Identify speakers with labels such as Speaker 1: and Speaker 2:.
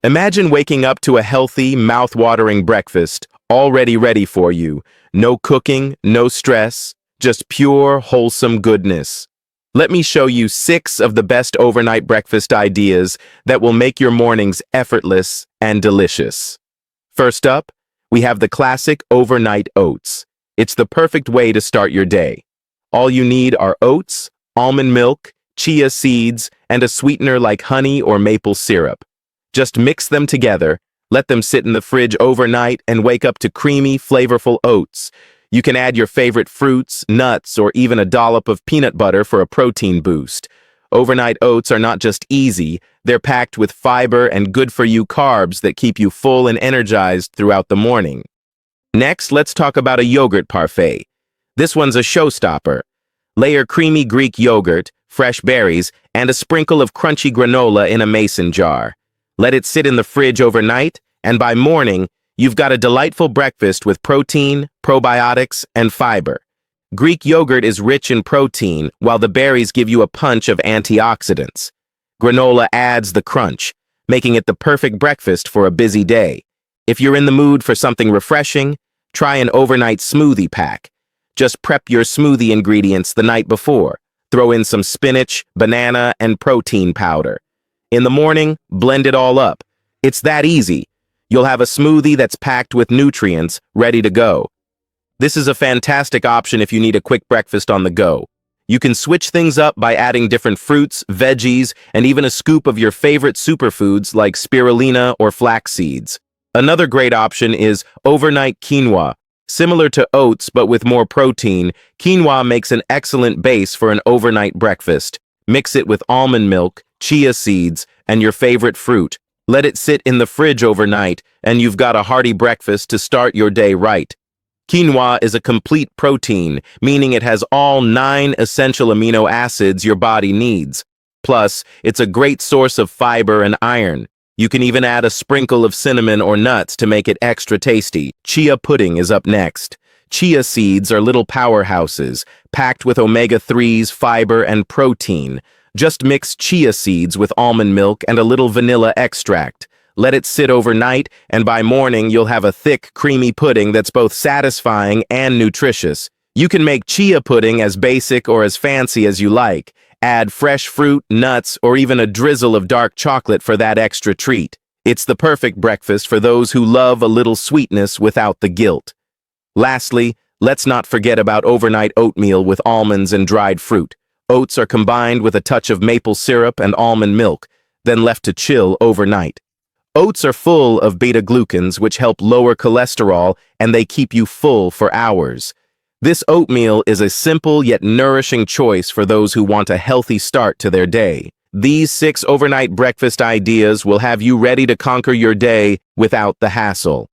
Speaker 1: Imagine waking up to a healthy, mouth-watering breakfast, already ready for you. No cooking, no stress, just pure, wholesome goodness. Let me show you 6 of the best overnight breakfast ideas that will make your mornings effortless and delicious. First up, we have the classic overnight oats. It's the perfect way to start your day. All you need are oats, almond milk, chia seeds, and a sweetener like honey or maple syrup. Just mix them together, let them sit in the fridge overnight, and wake up to creamy, flavorful oats. You can add your favorite fruits, nuts, or even a dollop of peanut butter for a protein boost. Overnight oats are not just easy, they're packed with fiber and good-for-you carbs that keep you full and energized throughout the morning. Next, let's talk about a yogurt parfait. This one's a showstopper. Layer creamy Greek yogurt, fresh berries, and a sprinkle of crunchy granola in a mason jar. Let it sit in the fridge overnight, and by morning, you've got a delightful breakfast with protein, probiotics, and fiber. Greek yogurt is rich in protein, while the berries give you a punch of antioxidants. Granola adds the crunch, making it the perfect breakfast for a busy day. If you're in the mood for something refreshing, try an overnight smoothie pack. Just prep your smoothie ingredients the night before. Throw in some spinach, banana, and protein powder. In the morning, blend it all up. It's that easy. You'll have a smoothie that's packed with nutrients, ready to go. This is a fantastic option if you need a quick breakfast on the go. You can switch things up by adding different fruits, veggies, and even a scoop of your favorite superfoods like spirulina or flax seeds. Another great option is overnight quinoa. Similar to oats but with more protein, quinoa makes an excellent base for an overnight breakfast. Mix it with almond milk, chia seeds, and your favorite fruit. Let it sit in the fridge overnight, and you've got a hearty breakfast to start your day right. Quinoa is a complete protein, meaning it has all 9 essential amino acids your body needs. Plus, it's a great source of fiber and iron. You can even add a sprinkle of cinnamon or nuts to make it extra tasty. Chia pudding is up next. Chia seeds are little powerhouses, packed with omega-3s, fiber, and protein. Just mix chia seeds with almond milk and a little vanilla extract. Let it sit overnight, and by morning you'll have a thick, creamy pudding that's both satisfying and nutritious. You can make chia pudding as basic or as fancy as you like. Add fresh fruit, nuts, or even a drizzle of dark chocolate for that extra treat. It's the perfect breakfast for those who love a little sweetness without the guilt. Lastly, let's not forget about overnight oatmeal with almonds and dried fruit. Oats are combined with a touch of maple syrup and almond milk, then left to chill overnight. Oats are full of beta-glucans, which help lower cholesterol, and they keep you full for hours. This oatmeal is a simple yet nourishing choice for those who want a healthy start to their day. These 6 overnight breakfast ideas will have you ready to conquer your day without the hassle.